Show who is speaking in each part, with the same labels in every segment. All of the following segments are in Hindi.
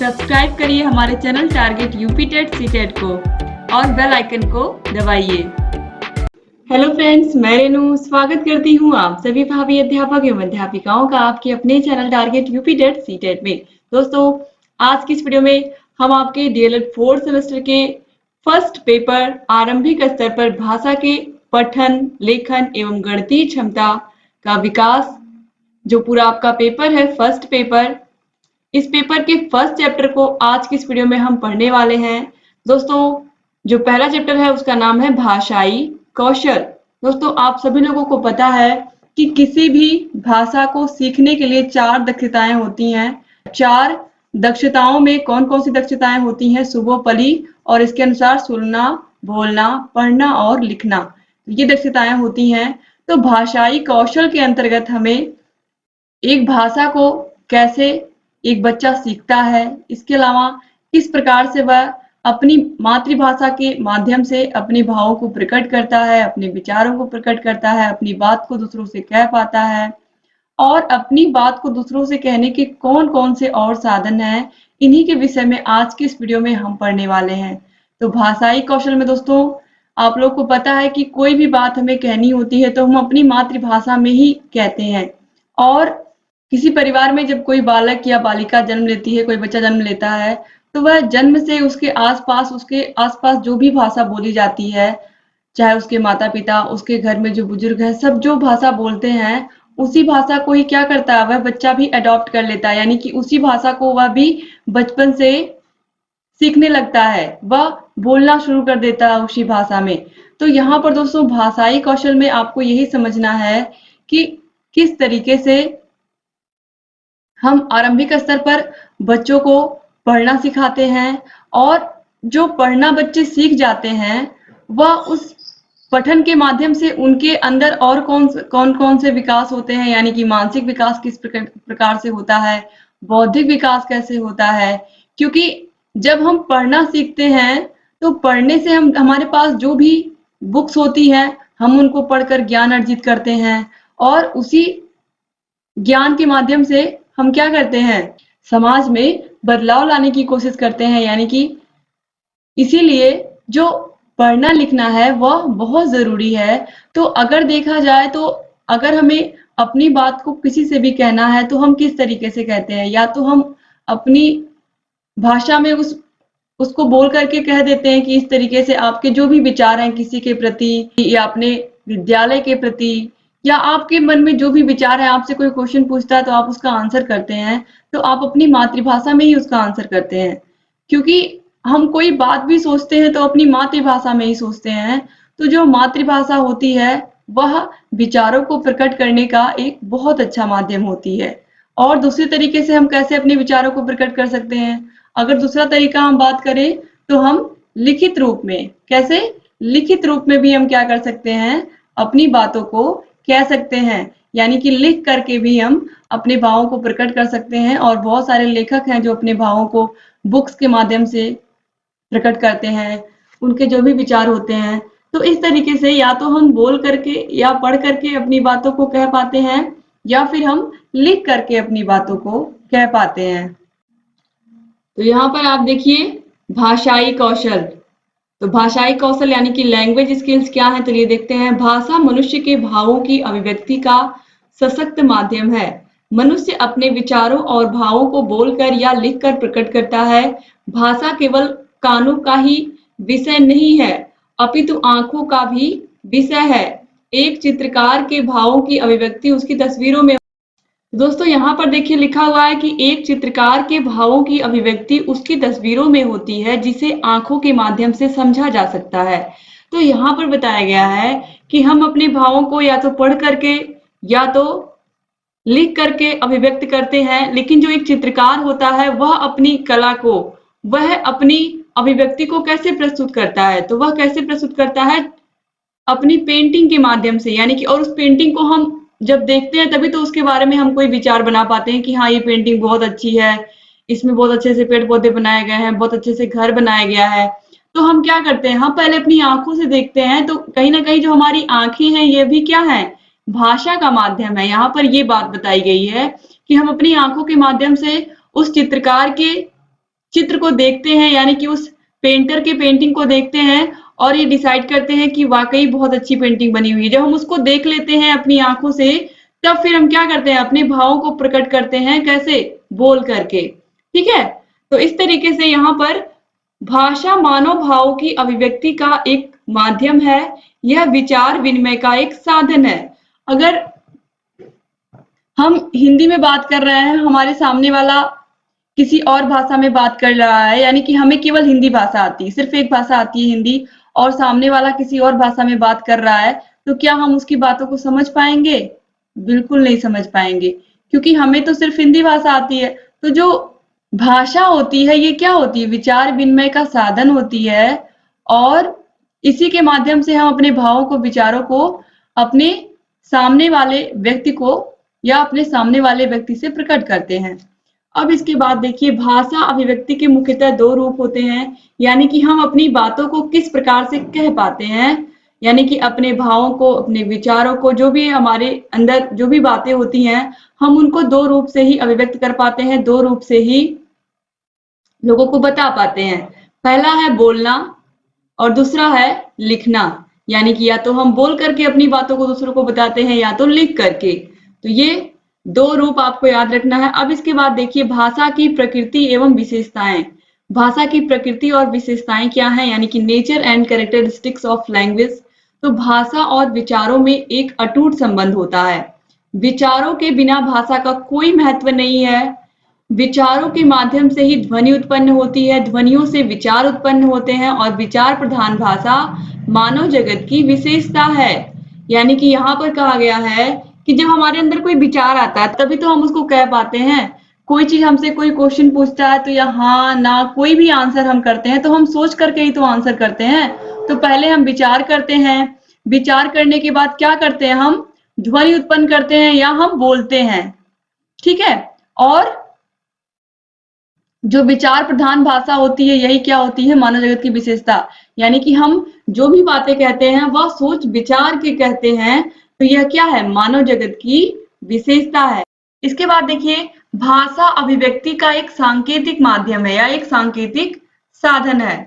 Speaker 1: सब्सक्राइब करिए हमारे channel target UP TET CTET को और बेल आइकन को दबाइए। हेलो फ्रेंड्स, मैं रेनू स्वागत करती हूँ आप सभी भावी अध्यापक एवं अध्यापिकाओं का आपके अपने channel target UP TET CTET में। दोस्तों, आज की इस वीडियो में हम आपके डीएलएड 4th सेमेस्टर के फर्स्ट पेपर आरंभिक स्तर पर भाषा के पठन, लेखन एवं गणितीय क्षमता का विकास, जो पूरा आपका पेपर है फर्स्ट पेपर, इस पेपर के फर्स्ट चैप्टर को आज की इस वीडियो में हम पढ़ने वाले हैं। दोस्तों, जो पहला चैप्टर है उसका नाम है भाषाई कौशल। दोस्तों, आप सभी लोगों को पता है कि किसी भी भाषा को सीखने के लिए 4 दक्षताएं होती हैं। 4 दक्षताओं में कौन कौन सी दक्षताएं होती हैं? सुबोपली, और इसके अनुसार सुनना, बोलना, पढ़ना और लिखना, ये दक्षताएं होती हैं। तो भाषाई कौशल के अंतर्गत हमें एक भाषा को कैसे एक बच्चा सीखता है, इसके अलावा किस प्रकार से वह अपनी मातृभाषा के माध्यम से अपने भावों को प्रकट करता है, अपने विचारों को प्रकट करता है, अपनी बात को दूसरों से कह पाता है, और अपनी बात को दूसरों से कहने के कौन कौन से और साधन हैं, इन्हीं के विषय में आज की इस वीडियो में हम पढ़ने वाले हैं। तो भाषाई कौशल में दोस्तों, आप लोग को पता है कि कोई भी बात हमें कहनी होती है तो हम अपनी मातृभाषा में ही कहते हैं। और किसी परिवार में जब कोई बालक या बालिका जन्म लेती है, कोई बच्चा जन्म लेता है, तो वह जन्म से उसके आसपास जो भी भाषा बोली जाती है, चाहे उसके माता पिता, उसके घर में जो बुजुर्ग हैं, सब जो भाषा बोलते हैं, उसी भाषा को ही क्या करता है, वह बच्चा भी अडॉप्ट कर लेता है, यानी कि उसी भाषा को वह भी बचपन से सीखने लगता है, वह बोलना शुरू कर देता है उसी भाषा में। तो यहाँ पर दोस्तों, भाषाई कौशल में आपको यही समझना है कि किस तरीके से हम आरंभिक स्तर पर बच्चों को पढ़ना सिखाते हैं, और जो पढ़ना बच्चे सीख जाते हैं वह उस पठन के माध्यम से उनके अंदर और कौन से विकास होते हैं, यानी कि मानसिक विकास किस प्रकार से होता है, बौद्धिक विकास कैसे होता है। क्योंकि जब हम पढ़ना सीखते हैं तो पढ़ने से हमारे पास जो भी बुक्स होती हैं, हम उनको पढ़कर ज्ञान अर्जित करते हैं, और उसी ज्ञान के माध्यम से हम क्या करते हैं, समाज में बदलाव लाने की कोशिश करते हैं। यानी कि इसीलिए जो पढ़ना लिखना है वह बहुत जरूरी है। तो अगर देखा जाए तो अगर हमें अपनी बात को किसी से भी कहना है तो हम किस तरीके से कहते हैं, या तो हम अपनी भाषा में उसको बोल करके कह देते हैं कि इस तरीके से आपके जो भी विचार हैं किसी के प्रति, या अपने विद्यालय के प्रति, या आपके मन में जो भी विचार है, आपसे कोई क्वेश्चन पूछता है तो आप उसका आंसर करते हैं, तो आप अपनी मातृभाषा में ही उसका आंसर करते हैं। क्योंकि हम कोई बात भी सोचते हैं तो अपनी मातृभाषा में ही सोचते हैं। तो जो मातृभाषा होती है वह विचारों को प्रकट करने का एक बहुत अच्छा माध्यम होती है। और दूसरे तरीके से हम कैसे अपने विचारों को प्रकट कर सकते हैं? अगर दूसरा तरीका हम बात करें तो हम लिखित रूप में, कैसे लिखित रूप में भी हम क्या कर सकते हैं, अपनी बातों को कह सकते हैं। यानी कि लिख करके भी हम अपने भावों को प्रकट कर सकते हैं, और बहुत सारे लेखक हैं जो अपने भावों को बुक्स के माध्यम से प्रकट करते हैं, उनके जो भी विचार होते हैं। तो इस तरीके से या तो हम बोल करके या पढ़ करके अपनी बातों को कह पाते हैं, या फिर हम लिख करके अपनी बातों को कह पाते हैं। तो यहाँ पर आप देखिए भाषाई कौशल। तो भाषाई कौशल यानी कि लैंग्वेज स्किल्स क्या है, तो ये देखते हैं। भाषा मनुष्य के भावों की अभिव्यक्ति का सशक्त माध्यम है। मनुष्य अपने विचारों और भावों को बोलकर या लिखकर प्रकट करता है। भाषा केवल कानों का ही विषय नहीं है, अपितु आंखों का भी विषय है। एक चित्रकार के भावों की अभिव्यक्ति उसकी तस्वीरों में। दोस्तों, यहाँ पर देखिए लिखा हुआ है कि एक चित्रकार के भावों की अभिव्यक्ति उसकी तस्वीरों में होती है, जिसे आंखों के माध्यम से समझा जा सकता है। तो यहाँ पर बताया गया है कि हम अपने भावों को या तो पढ़ करके या तो लिख करके अभिव्यक्त करते हैं, लेकिन जो एक चित्रकार होता है वह अपनी कला को, वह अपनी अभिव्यक्ति को कैसे प्रस्तुत करता है, तो वह कैसे प्रस्तुत करता है, अपनी पेंटिंग के माध्यम से। यानी कि और उस पेंटिंग को हम जब देखते हैं तभी तो उसके बारे में हम कोई विचार बना पाते हैं कि हाँ, ये पेंटिंग बहुत अच्छी है, इसमें बहुत अच्छे से पेड़ पौधे बनाए गए हैं, बहुत अच्छे से घर बनाया गया है। तो हम क्या करते हैं, हम पहले अपनी आंखों से देखते हैं। तो कहीं ना कहीं जो हमारी आंखें हैं ये भी क्या है, भाषा का माध्यम है। यहाँ पर ये बात बताई गई है कि हम अपनी आंखों के माध्यम से उस चित्रकार के चित्र को देखते हैं, यानी कि उस पेंटर के पेंटिंग को देखते हैं और ये डिसाइड करते हैं कि वाकई बहुत अच्छी पेंटिंग बनी हुई है। जब हम उसको देख लेते हैं अपनी आंखों से, तब फिर हम क्या करते हैं, अपने भावों को प्रकट करते हैं। कैसे? बोल करके। ठीक है। तो इस तरीके से यहाँ पर भाषा मानव भावों की अभिव्यक्ति का एक माध्यम है। यह विचार विनिमय का एक साधन है। अगर हम हिंदी में बात कर रहे हैं, हमारे सामने वाला किसी और भाषा में बात कर रहा है, यानी कि हमें केवल हिंदी भाषा आती है, सिर्फ एक भाषा आती है हिंदी, और सामने वाला किसी और भाषा में बात कर रहा है, तो क्या हम उसकी बातों को समझ पाएंगे? बिल्कुल नहीं समझ पाएंगे, क्योंकि हमें तो सिर्फ हिंदी भाषा आती है। तो जो भाषा होती है, ये क्या होती है? विचार विनिमय का साधन होती है, और इसी के माध्यम से हम अपने भावों को, विचारों को अपने सामने वाले व्यक्ति को या अपने सामने वाले व्यक्ति से प्रकट करते हैं। अब इसके बाद देखिए, भाषा अभिव्यक्ति के मुख्यतः दो रूप होते हैं, यानी कि हम अपनी बातों को किस प्रकार से कह पाते हैं, यानी कि अपने भावों को, अपने विचारों को, जो भी हमारे अंदर जो भी बातें होती हैं, हम उनको दो रूप से ही अभिव्यक्त कर पाते हैं, दो रूप से ही लोगों को बता पाते हैं। पहला है बोलना और दूसरा है लिखना, यानी कि या तो हम बोल करके अपनी बातों को दूसरों को बताते हैं या तो लिख करके। तो ये दो रूप आपको याद रखना है। अब इसके बाद देखिए, भाषा की प्रकृति एवं विशेषताएं। भाषा की प्रकृति और विशेषताएं क्या है, यानी कि nature and characteristics of language. तो भाषा और विचारों में एक अटूट संबंध होता है। विचारों के बिना भाषा का कोई महत्व नहीं है। विचारों के माध्यम से ही ध्वनि उत्पन्न होती है, ध्वनियों से विचार उत्पन्न होते हैं, और विचार प्रधान भाषा मानव जगत की विशेषता है। यानी कि यहाँ पर कहा गया है कि जब हमारे अंदर कोई विचार आता है, तभी तो हम उसको कह पाते हैं। कोई चीज हमसे, कोई क्वेश्चन पूछता है, तो या हाँ ना कोई भी आंसर हम करते हैं, तो हम सोच करके ही तो आंसर करते हैं। तो पहले हम विचार करते हैं, विचार करने के बाद क्या करते हैं, हम ध्वनि उत्पन्न करते हैं या हम बोलते हैं। ठीक है। और जो विचार प्रधान भाषा होती है, यही क्या होती है, मानव जगत की विशेषता। यानी कि हम जो भी बातें कहते हैं वह सोच विचार के कहते हैं, तो यह क्या है, मानव जगत की विशेषता है। इसके बाद देखिए, भाषा अभिव्यक्ति का एक सांकेतिक माध्यम है या एक सांकेतिक साधन है।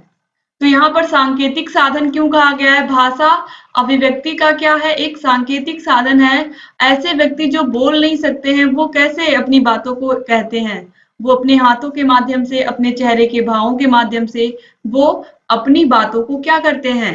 Speaker 1: तो यहाँ पर सांकेतिक साधन क्यों कहा गया है? भाषा अभिव्यक्ति का क्या है, एक सांकेतिक साधन है। ऐसे व्यक्ति जो बोल नहीं सकते हैं, वो कैसे अपनी बातों को कहते हैं? वो अपने हाथों के माध्यम से, अपने चेहरे के भावों के माध्यम से वो अपनी बातों को क्या करते हैं,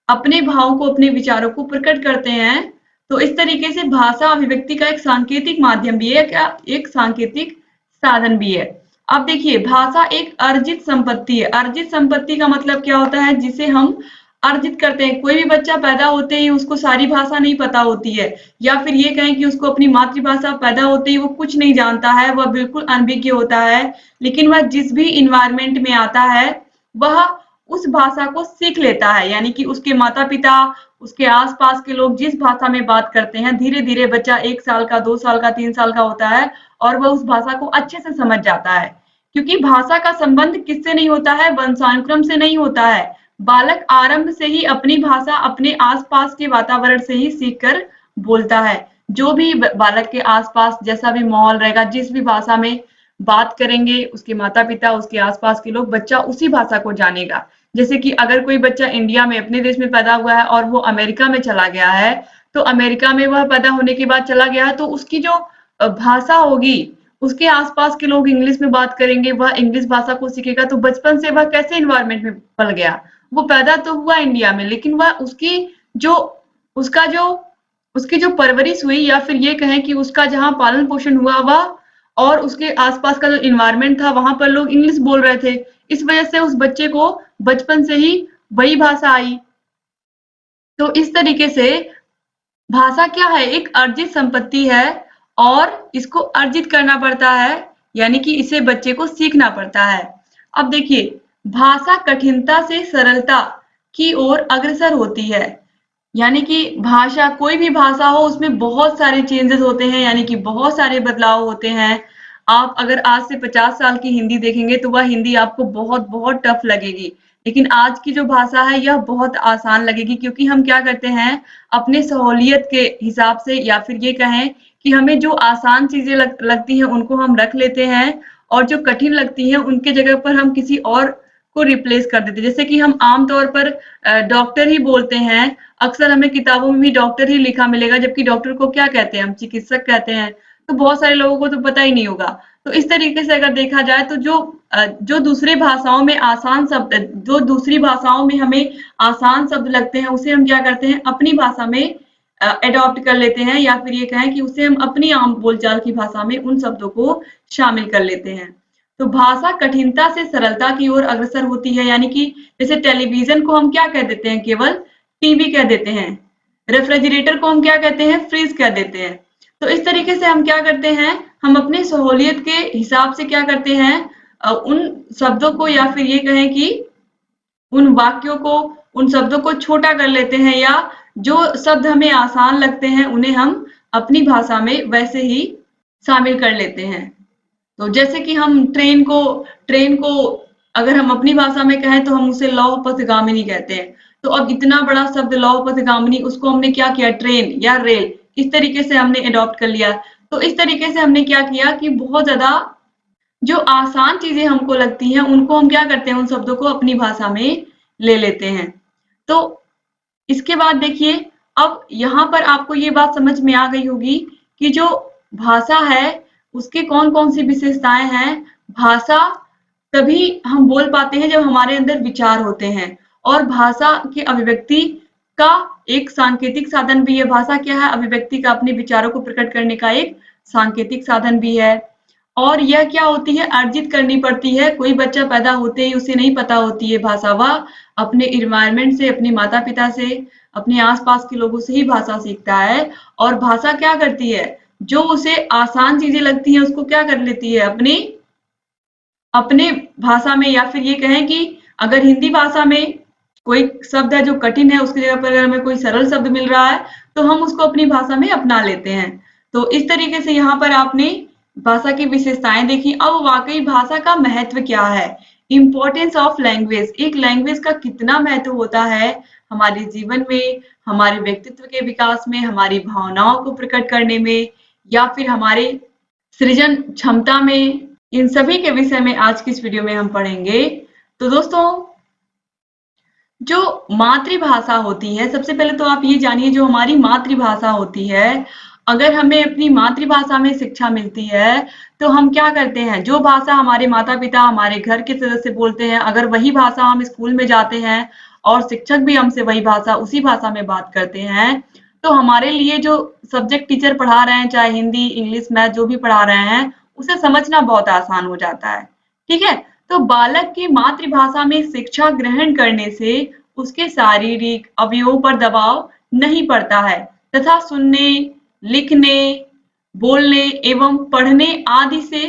Speaker 1: अपने भावों को, अपने विचारों को प्रकट करते हैं। तो इस तरीके से भाषा अभिव्यक्ति का एक सांकेतिक माध्यम भी है, क्या एक सांकेतिक साधन भी है। अब देखिए, भाषा एक अर्जित संपत्ति है। अर्जित संपत्ति का मतलब क्या होता है, जिसे हम अर्जित करते हैं। कोई भी बच्चा पैदा होते ही उसको सारी भाषा नहीं पता होती है, या फिर ये कहें कि उसको अपनी मातृभाषा पैदा होते ही वो कुछ नहीं जानता है, वह बिल्कुल अनभिज्ञ होता है। लेकिन वह जिस भी इन्वायरमेंट में आता है, वह उस भाषा को सीख लेता है, यानी कि उसके माता पिता, उसके आसपास के लोग जिस भाषा में बात करते हैं, धीरे धीरे बच्चा 1 साल का, 2 साल का, 3 साल का होता है और वह उस भाषा को अच्छे से समझ जाता है। क्योंकि भाषा का संबंध किससे नहीं होता है, वंशानुक्रम से नहीं होता है। बालक आरंभ से ही अपनी भाषा अपने आसपास के वातावरण से ही सीखकर बोलता है। जो भी बालक के आसपास जैसा भी माहौल रहेगा, जिस भी भाषा में बात करेंगे उसके माता पिता, उसके आसपास के लोग, बच्चा उसी भाषा को जानेगा। जैसे कि अगर कोई बच्चा इंडिया में, अपने देश में पैदा हुआ है और वो अमेरिका में चला गया है, तो अमेरिका में वह पैदा होने के बाद चला गया है, तो उसकी जो भाषा होगी, उसके आसपास के लोग इंग्लिश में बात करेंगे, वह इंग्लिश भाषा को सीखेगा। तो बचपन से वह कैसे एनवायरनमेंट में पल गया, वो पैदा तो हुआ इंडिया में, लेकिन वह जो उसका जो उसकी जो परवरिश हुई, या फिर ये कहें कि उसका जहाँ पालन पोषण हुआ, वह और उसके आसपास का जो इन्वायरमेंट था, वहां पर लोग इंग्लिश बोल रहे थे। इस वजह से उस बच्चे को बचपन से ही वही भाषा आई। तो इस तरीके से भाषा क्या है, एक अर्जित संपत्ति है और इसको अर्जित करना पड़ता है, यानी कि इसे बच्चे को सीखना पड़ता है। अब देखिए, भाषा कठिनता से सरलता की ओर अग्रसर होती है। यानी कि भाषा, कोई भी भाषा हो, उसमें बहुत सारे चेंजेस होते हैं, यानी कि बहुत सारे बदलाव होते हैं। आप अगर आज से 50 साल की हिंदी देखेंगे तो वह हिंदी आपको बहुत बहुत टफ लगेगी, लेकिन आज की जो भाषा है यह बहुत आसान लगेगी, क्योंकि हम क्या करते हैं, अपने सहूलियत के हिसाब से, या फिर ये कहें कि हमें जो आसान चीजें लगती हैं उनको हम रख लेते हैं, और जो कठिन लगती हैं उनके जगह पर हम किसी और को रिप्लेस कर देते हैं। जैसे कि हम आमतौर पर डॉक्टर ही बोलते हैं, अक्सर हमें किताबों में भी डॉक्टर ही लिखा मिलेगा, जबकि डॉक्टर को क्या कहते हैं, हम चिकित्सक कहते हैं। तो बहुत सारे लोगों को तो पता ही नहीं होगा। तो इस तरीके से अगर देखा जाए तो जो दूसरे भाषाओं में आसान शब्द, जो दूसरी भाषाओं में हमें आसान शब्द लगते हैं, उसे हम क्या करते हैं, अपनी भाषा में एडॉप्ट कर लेते हैं, या फिर ये कहें कि उसे हम अपनी आम बोलचाल की भाषा में उन शब्दों को शामिल कर लेते हैं। तो भाषा कठिनता से सरलता की ओर अग्रसर होती है, यानी कि जैसे टेलीविजन को हम क्या कह देते हैं, केवल टीवी कह देते हैं। रेफ्रिजरेटर को हम क्या कहते हैं, फ्रिज कह देते हैं। तो इस तरीके से हम क्या करते हैं, हम अपनी सहूलियत के हिसाब से क्या करते हैं, उन शब्दों को या फिर ये कहें कि उन वाक्यों को, उन शब्दों को छोटा कर लेते हैं, या जो शब्द हमें आसान लगते हैं उन्हें हम अपनी भाषा में वैसे ही शामिल कर लेते हैं। तो जैसे कि हम ट्रेन को अगर हम अपनी भाषा में कहें तो हम उसे लौह पथगामिनी कहते हैं। तो अब इतना बड़ा शब्द लौह पथगामिनी, उसको हमने क्या किया, ट्रेन या रेल, इस तरीके से हमने अडॉप्ट कर लिया। तो इस तरीके से हमने क्या किया कि बहुत ज्यादा जो आसान चीजें हमको लगती हैं उनको हम क्या करते हैं, उन शब्दों को अपनी भाषा में ले लेते हैं। तो इसके बाद देखिए, अब यहाँ पर आपको ये बात समझ में आ गई होगी कि जो भाषा है उसके कौन कौन सी विशेषताएं हैं। भाषा तभी हम बोल पाते हैं जब हमारे अंदर विचार होते हैं, और भाषा की अभिव्यक्ति का एक सांकेतिक साधन भी है। भाषा क्या है, अभिव्यक्ति का, अपने विचारों को प्रकट करने का एक सांकेतिक साधन भी है। और यह क्या होती है, अर्जित करनी पड़ती है। कोई बच्चा पैदा होते ही उसे नहीं पता होती है भाषा, वह अपने इन्वायरमेंट से, अपने माता पिता से, अपने आसपास के लोगों से ही भाषा सीखता है। और भाषा क्या करती है, जो उसे आसान चीजें लगती हैं उसको क्या कर लेती है, अपने अपने भाषा में, या फिर ये कहें कि अगर हिंदी भाषा में कोई शब्द है जो कठिन है, उसकी जगह पर अगर हमें कोई सरल शब्द मिल रहा है तो हम उसको अपनी भाषा में अपना लेते हैं। तो इस तरीके से यहाँ पर आपने भाषा की विशेषताएं देखी। अब वाकई भाषा का महत्व क्या है, इम्पोर्टेंस ऑफ लैंग्वेज, एक लैंग्वेज का कितना महत्व होता है हमारे जीवन में, हमारे व्यक्तित्व के विकास में, हमारी भावनाओं को प्रकट करने में, या फिर हमारे सृजन क्षमता में। इन सभी के विषय में आज की इस वीडियो में हम पढ़ेंगे। तो दोस्तों, जो मातृभाषा होती है, सबसे पहले तो आप ये जानिए, जो हमारी मातृभाषा होती है, अगर हमें अपनी मातृभाषा में शिक्षा मिलती है तो हम क्या करते हैं, जो भाषा हमारे माता पिता, हमारे घर के सदस्य बोलते हैं, अगर वही भाषा हम स्कूल में जाते हैं और शिक्षक भी हमसे वही भाषा, उसी भाषा में बात करते हैं, तो हमारे लिए जो सब्जेक्ट टीचर पढ़ा रहे हैं, चाहे हिंदी, इंग्लिश, मैथ जो भी पढ़ा रहे हैं, उसे समझना बहुत आसान हो जाता है। ठीक है। तो बालक की मातृभाषा में शिक्षा ग्रहण करने से उसके शारीरिक अवयवों पर दबाव नहीं पड़ता है, तथा सुनने, लिखने, बोलने एवं पढ़ने आदि से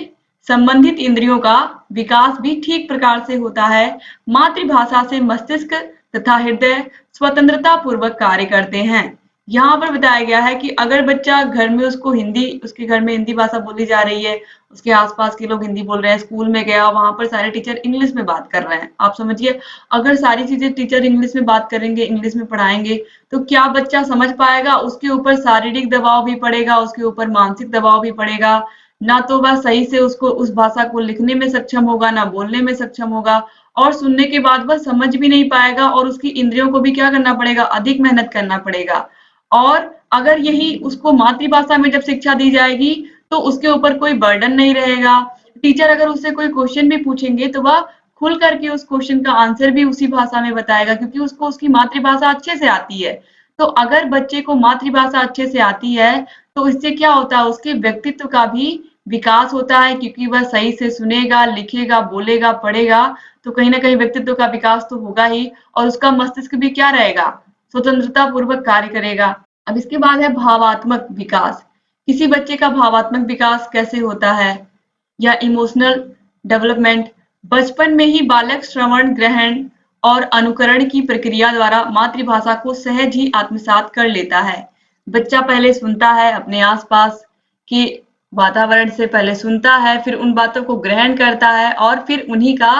Speaker 1: संबंधित इंद्रियों का विकास भी ठीक प्रकार से होता है। मातृभाषा से मस्तिष्क तथा हृदय स्वतंत्रता पूर्वक कार्य करते हैं। यहाँ पर बताया गया है कि अगर बच्चा घर में, उसको हिंदी, उसके घर में हिंदी भाषा बोली जा रही है, उसके आसपास के लोग हिंदी बोल रहे हैं, स्कूल में गया, वहां पर सारे टीचर इंग्लिश में बात कर रहे हैं, आप समझिए, अगर सारी चीजें टीचर इंग्लिश में बात करेंगे, इंग्लिश में पढ़ाएंगे, तो क्या बच्चा समझ पाएगा? उसके ऊपर शारीरिक दबाव भी पड़ेगा, उसके ऊपर मानसिक दबाव भी पड़ेगा। ना तो वह सही से उसको, उस भाषा को लिखने में सक्षम होगा, ना बोलने में सक्षम होगा, और सुनने के बाद वह समझ भी नहीं पाएगा, और उसकी इंद्रियों को भी क्या करना पड़ेगा, अधिक मेहनत करना पड़ेगा। और अगर यही उसको मातृभाषा में जब शिक्षा दी जाएगी तो उसके ऊपर कोई बर्डन नहीं रहेगा। टीचर अगर उससे कोई क्वेश्चन भी पूछेंगे तो वह खुल करके उस क्वेश्चन का आंसर भी उसी भाषा में बताएगा, क्योंकि उसको उसकी मातृभाषा अच्छे से आती है। तो अगर बच्चे को मातृभाषा अच्छे से आती है तो इससे क्या होता है, उसके व्यक्तित्व का भी विकास होता है, क्योंकि वह सही से सुनेगा, लिखेगा, बोलेगा, पढ़ेगा, तो कहीं ना कहीं व्यक्तित्व का विकास तो होगा ही, और उसका मस्तिष्क भी क्या रहेगा, स्वतंत्रता पूर्वक कार्य करेगा। अब इसके बाद है भावात्मक विकास। किसी बच्चे का भावात्मक विकास कैसे होता है, या इमोशनल डेवलपमेंट। बचपन में ही बालक श्रवण, ग्रहण और अनुकरण की प्रक्रिया द्वारा मातृभाषा को सहज ही आत्मसात कर लेता है। बच्चा पहले सुनता है, अपने आसपास के वातावरण से पहले सुनता है, फिर उन बातों को ग्रहण करता है, और फिर उन्हीं का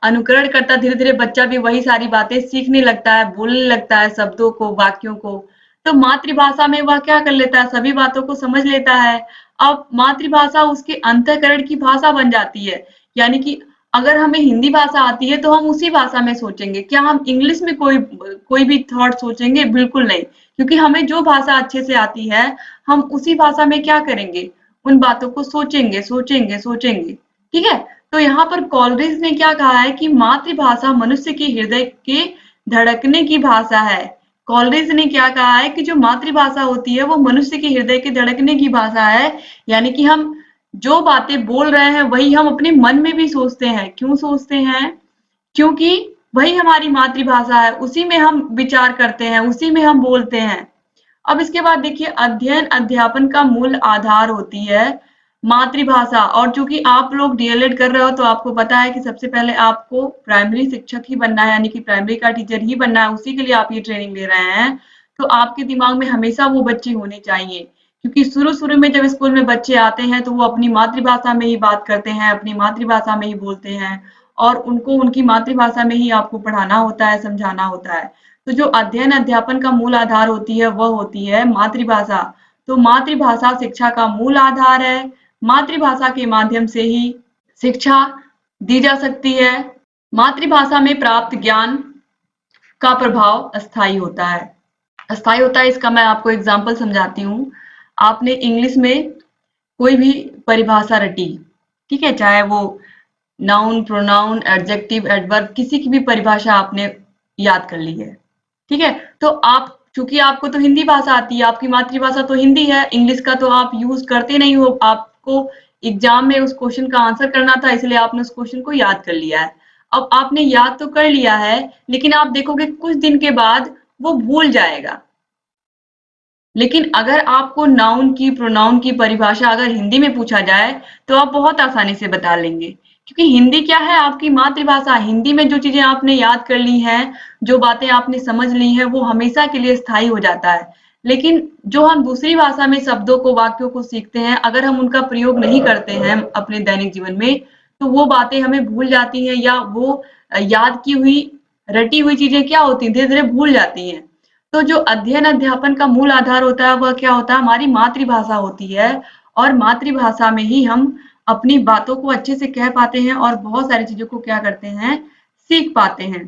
Speaker 1: अनुकरण करता। धीरे धीरे बच्चा भी वही सारी बातें सीखने लगता है, बोलने लगता है, शब्दों को, वाक्यों को। तो मातृभाषा में वह क्या कर लेता है, सभी बातों को समझ लेता है। अब मातृभाषा उसके अंतःकरण की भाषा बन जाती है। यानी कि अगर हमें हिंदी भाषा आती है तो हम उसी भाषा में सोचेंगे। क्या हम इंग्लिश में कोई भी थॉट सोचेंगे? बिल्कुल नहीं, क्योंकि हमें जो भाषा अच्छे से आती है हम उसी भाषा में क्या करेंगे? उन बातों को सोचेंगे, सोचेंगे, सोचेंगे। ठीक है? तो यहाँ पर कॉलरिज ने क्या कहा है कि मातृभाषा मनुष्य के हृदय के धड़कने की भाषा है। कॉलरिज ने क्या कहा है कि जो मातृभाषा होती है वो मनुष्य के हृदय के धड़कने की भाषा है। यानी कि हम जो बातें बोल रहे हैं वही हम अपने मन में भी सोचते हैं। क्यों सोचते हैं? क्योंकि वही हमारी मातृभाषा है, उसी में हम विचार करते हैं, उसी में हम बोलते हैं। अब इसके बाद देखिए, अध्ययन अध्यापन का मूल आधार होती है मातृभाषा। और चूंकि आप लोग डीएलएड कर रहे हो तो आपको पता है कि सबसे पहले आपको प्राइमरी शिक्षक ही बनना है, यानी कि प्राइमरी का टीचर ही बनना है, उसी के लिए आप ये ट्रेनिंग ले रहे हैं। तो आपके दिमाग में हमेशा वो बच्चे होने चाहिए, क्योंकि शुरू-शुरू में जब स्कूल में बच्चे आते हैं तो वो अपनी मातृभाषा में ही बात करते हैं, अपनी मातृभाषा में ही बोलते हैं और उनको उनकी मातृभाषा में ही आपको पढ़ाना होता है, समझाना होता है। तो जो अध्ययन अध्यापन का मूल आधार होती है वह होती है मातृभाषा। तो मातृभाषा शिक्षा का मूल आधार है। मातृभाषा के माध्यम से ही शिक्षा दी जा सकती है। मातृभाषा में प्राप्त ज्ञान का प्रभाव अस्थायी होता है। अस्थायी होता है, इसका मैं आपको एग्जाम्पल समझाती हूँ। आपने इंग्लिश में कोई भी परिभाषा रटी, ठीक है, चाहे वो नाउन, प्रोनाउन, एडजेक्टिव, एडवर्ब, किसी की भी परिभाषा आपने याद कर ली है, ठीक है। तो आप, चूंकि आपको तो हिंदी भाषा आती है, आपकी मातृभाषा तो हिंदी है, इंग्लिश का तो आप यूज करते नहीं हो, आपको एग्जाम में उस क्वेश्चन का आंसर करना था, इसलिए आपने उस क्वेश्चन को याद कर लिया है। अब आपने याद तो कर लिया है, लेकिन आप देखोगे कुछ दिन के बाद वो भूल जाएगा। लेकिन अगर आपको नाउन की, प्रोनाउन की परिभाषा अगर हिंदी में पूछा जाए तो आप बहुत आसानी से बता लेंगे, क्योंकि हिंदी क्या है? आपकी मातृभाषा। हिंदी में जो चीजें आपने याद कर ली हैं, जो बातें आपने समझ ली हैं, वो हमेशा के लिए स्थायी हो जाता है। लेकिन जो हम दूसरी भाषा में शब्दों को, वाक्यों को सीखते हैं, अगर हम उनका प्रयोग नहीं करते हैं अपने दैनिक जीवन में, तो वो बातें हमें भूल जाती हैं, या वो याद की हुई, रटी हुई चीजें क्या होती हैं, धीरे-धीरे भूल जाती हैं। तो जो अध्ययन अध्यापन का मूल आधार होता है वह क्या होता है? हमारी मातृभाषा होती है। और मातृभाषा में ही हम अपनी बातों को अच्छे से कह पाते हैं और बहुत सारी चीजों को क्या करते हैं? सीख पाते हैं।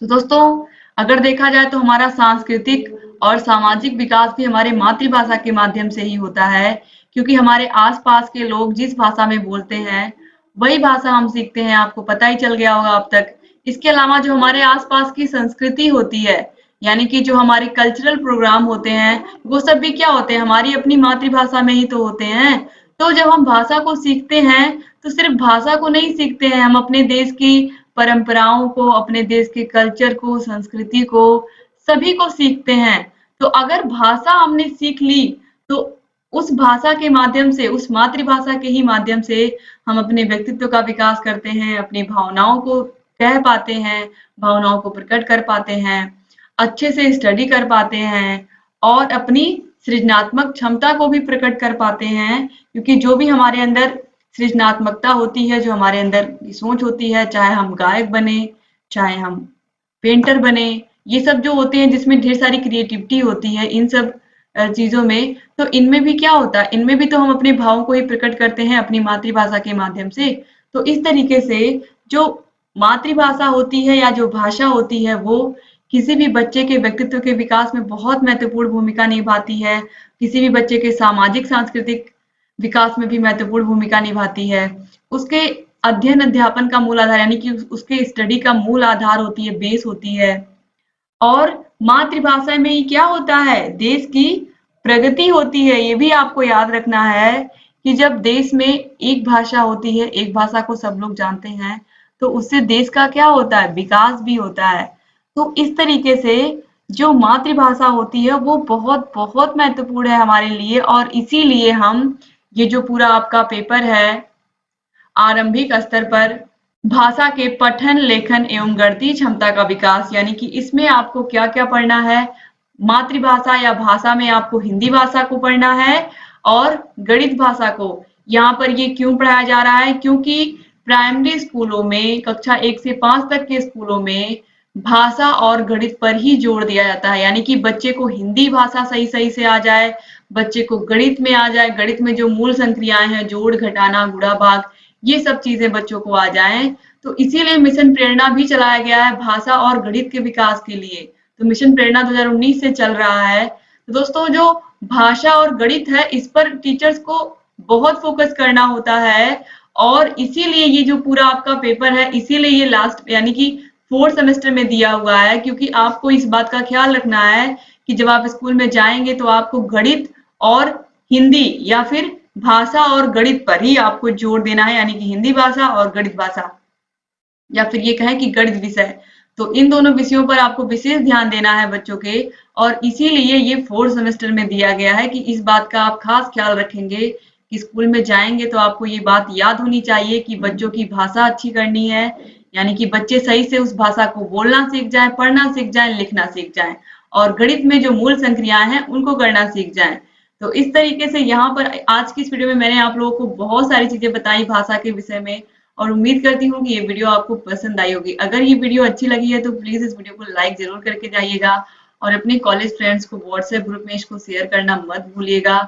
Speaker 1: तो दोस्तों, अगर देखा जाए तो हमारा सांस्कृतिक और सामाजिक विकास भी हमारे मातृभाषा के माध्यम से ही होता है, क्योंकि हमारे आसपास के लोग जिस भाषा में बोलते हैं वही भाषा हम सीखते हैं। आपको पता ही चल गया होगा अब तक। इसके अलावा जो हमारे आसपास की संस्कृति होती है, यानी कि जो हमारे कल्चरल प्रोग्राम होते हैं, वो सब भी क्या होते हैं? हमारी अपनी मातृभाषा में ही तो होते हैं। तो जब हम भाषा को सीखते हैं तो सिर्फ भाषा को नहीं सीखते हैं, हम अपने देश की परंपराओं को, अपने देश के कल्चर को, संस्कृति को, सभी को सीखते हैं। तो अगर भाषा हमने सीख ली तो उस भाषा के माध्यम से, उस मातृभाषा के ही माध्यम से हम अपने व्यक्तित्व का विकास करते हैं, अपनी भावनाओं को कह पाते हैं, भावनाओं को प्रकट कर पाते हैं, अच्छे से स्टडी कर पाते हैं और अपनी सृजनात्मक क्षमता को भी प्रकट कर पाते हैं। क्योंकि जो भी हमारे अंदर सृजनात्मकता होती है, जो हमारे अंदर सोच होती है, चाहे हम गायक बने, चाहे हम पेंटर बने, ये सब जो होते हैं जिसमें ढेर सारी क्रिएटिविटी होती है, इन सब चीजों में, तो इनमें भी क्या होता है? इनमें भी तो हम अपने भावों को ही प्रकट करते हैं अपनी मातृभाषा के माध्यम से। तो इस तरीके से जो मातृभाषा होती है या जो भाषा होती है वो किसी भी बच्चे के व्यक्तित्व के विकास में बहुत महत्वपूर्ण भूमिका निभाती है। किसी भी बच्चे के सामाजिक सांस्कृतिक विकास में भी महत्वपूर्ण भूमिका निभाती है। उसके अध्ययन अध्यापन का मूल आधार, यानी कि उसके स्टडी का मूल आधार होती है, बेस होती है। और मातृभाषा में ही क्या होता है? देश की प्रगति होती है। ये भी आपको याद रखना है कि जब देश में एक भाषा होती है, एक भाषा को सब लोग जानते हैं, तो उससे देश का क्या होता है? विकास भी होता है। तो इस तरीके से जो मातृभाषा होती है वो बहुत बहुत महत्वपूर्ण है हमारे लिए। और इसीलिए हम, ये जो पूरा आपका पेपर है आरंभिक स्तर पर भाषा के पठन, लेखन एवं गणितीय क्षमता का विकास, यानी कि इसमें आपको क्या क्या पढ़ना है? मातृभाषा या भाषा में आपको हिंदी भाषा को पढ़ना है और गणित भाषा को। यहाँ पर ये क्यों पढ़ाया जा रहा है? क्योंकि प्राइमरी स्कूलों में, कक्षा 1 से 5 तक के स्कूलों में भाषा और गणित पर ही जोर दिया जाता है, यानी कि बच्चे को हिंदी भाषा सही सही से आ जाए, बच्चे को गणित में आ जाए, गणित में जो मूल संक्रियाएं हैं, जोड़ घटाना गुणा भाग, ये सब चीजें बच्चों को आ जाएं। तो इसीलिए मिशन प्रेरणा भी चलाया गया है भाषा और गणित के विकास के लिए। तो मिशन प्रेरणा 2019 से चल रहा है। तो दोस्तों जो भाषा और गणित है इस पर टीचर्स को बहुत फोकस करना होता है और इसीलिए ये जो पूरा आपका पेपर है इसीलिए ये लास्ट यानी कि फोर्थ सेमेस्टर में दिया हुआ है, क्योंकि आपको इस बात का ख्याल रखना है कि जब आप स्कूल में जाएंगे तो आपको गणित और हिंदी या फिर भाषा और गणित पर ही आपको जोर देना है, यानी कि हिंदी भाषा और गणित भाषा, या फिर ये कहें कि गणित विषय। तो इन दोनों विषयों पर आपको विशेष ध्यान देना है बच्चों के, और इसीलिए ये फोर्थ सेमेस्टर में दिया गया है कि इस बात का आप खास ख्याल रखेंगे कि स्कूल में जाएंगे तो आपको ये बात याद होनी चाहिए कि बच्चों की भाषा अच्छी करनी है, यानी कि बच्चे सही से उस भाषा को बोलना सीख जाएं, पढ़ना सीख जाएं, लिखना सीख जाएं, और गणित में जो मूल संक्रियाएं हैं उनको करना सीख जाएं। तो इस तरीके से यहाँ पर आज की इस वीडियो में मैंने आप लोगों को बहुत सारी चीजें बताई भाषा के विषय में, और उम्मीद करती हूँ कि ये वीडियो आपको पसंद आई होगी। अगर ये वीडियो अच्छी लगी है तो प्लीज इस वीडियो को लाइक जरूर करके जाइएगा और अपने कॉलेज फ्रेंड्स को व्हाट्सएप ग्रुप में इसको शेयर करना मत भूलिएगा,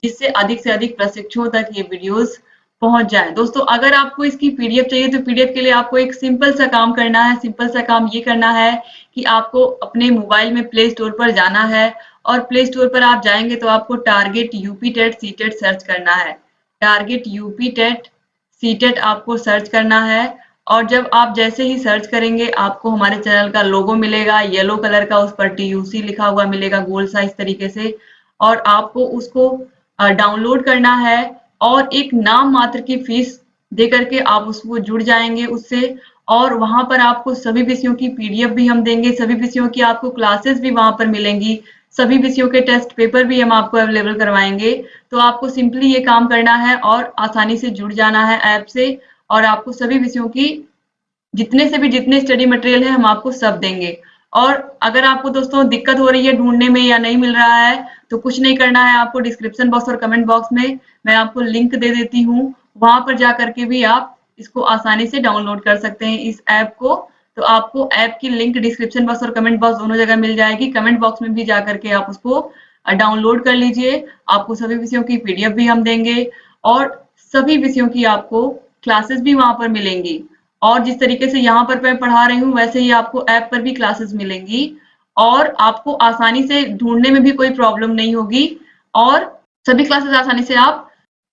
Speaker 1: जिससे अधिक से अधिक प्रशिक्षुओं तक ये वीडियोस पहुंच जाए। दोस्तों अगर आपको इसकी पीडीएफ चाहिए तो पीडीएफ के लिए आपको एक सिंपल सा काम करना है। सिंपल सा काम ये करना है कि आपको अपने मोबाइल में प्ले स्टोर पर जाना है, और प्ले स्टोर पर आप जाएंगे तो आपको target UP TET CTET search करना है। टारगेट यूपी टेट सीटेट आपको सर्च करना है, और जब आप जैसे ही सर्च करेंगे आपको हमारे चैनल का लोगो मिलेगा येलो कलर का, उस पर टीयूसी लिखा हुआ मिलेगा गोल सा इस तरीके से, और आपको उसको डाउनलोड करना है और एक नाम मात्र की फीस दे करके आप उसको जुड़ जाएंगे उससे, और वहां पर आपको सभी विषयों की पीडीएफ भी हम देंगे, सभी विषयों की आपको क्लासेस भी वहां पर मिलेंगी, सभी विषयों के टेस्ट पेपर भी हम आपको अवेलेबल करवाएंगे। तो आपको सिंपली ये काम करना है और आसानी से जुड़ जाना है ऐप से, और आपको सभी विषयों की जितने स्टडी मटेरियल है हम आपको सब देंगे। और अगर आपको दोस्तों दिक्कत हो रही है ढूंढने में या नहीं मिल रहा है तो कुछ नहीं करना है, आपको डिस्क्रिप्शन बॉक्स और कमेंट बॉक्स में मैं आपको लिंक दे देती हूँ, वहां पर जा करके भी आप इसको आसानी से डाउनलोड कर सकते हैं इस ऐप को। तो आपको ऐप की लिंक डिस्क्रिप्शन बॉक्स और कमेंट बॉक्स दोनों जगह मिल जाएगी, कमेंट बॉक्स में भी जा करके आप उसको डाउनलोड कर लीजिए। आपको सभी विषयों की पीडीएफ भी हम देंगे और सभी विषयों की आपको क्लासेस भी वहां पर मिलेंगी, और जिस तरीके से यहाँ पर मैं पढ़ा रही हूँ वैसे ही आपको ऐप पर भी क्लासेस मिलेंगी, और आपको आसानी से ढूंढने में भी कोई प्रॉब्लम नहीं होगी, और सभी क्लासेस आसानी से आप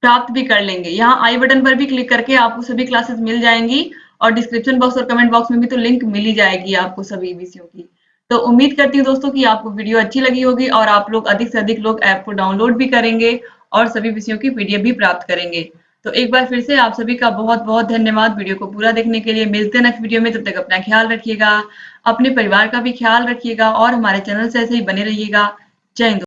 Speaker 1: प्राप्त भी कर लेंगे। यहाँ आई बटन पर भी क्लिक करके आपको सभी क्लासेस मिल जाएंगी, और डिस्क्रिप्शन बॉक्स और कमेंट बॉक्स में भी तो लिंक मिल ही जाएगी आपको सभी विषयों की। तो उम्मीद करती हूँ दोस्तों कि आपको वीडियो अच्छी लगी होगी और आप लोग अधिक से अधिक लोग ऐप को डाउनलोड भी करेंगे और सभी विषयों की पीडीएफ भी प्राप्त करेंगे। तो एक बार फिर से आप सभी का बहुत बहुत धन्यवाद वीडियो को पूरा देखने के लिए। मिलते हैं नेक्स्ट वीडियो में, तब तक अपना ख्याल रखिएगा, अपने परिवार का भी ख्याल रखिएगा और हमारे चैनल से ऐसे ही बने रहिएगा। जय हिंद।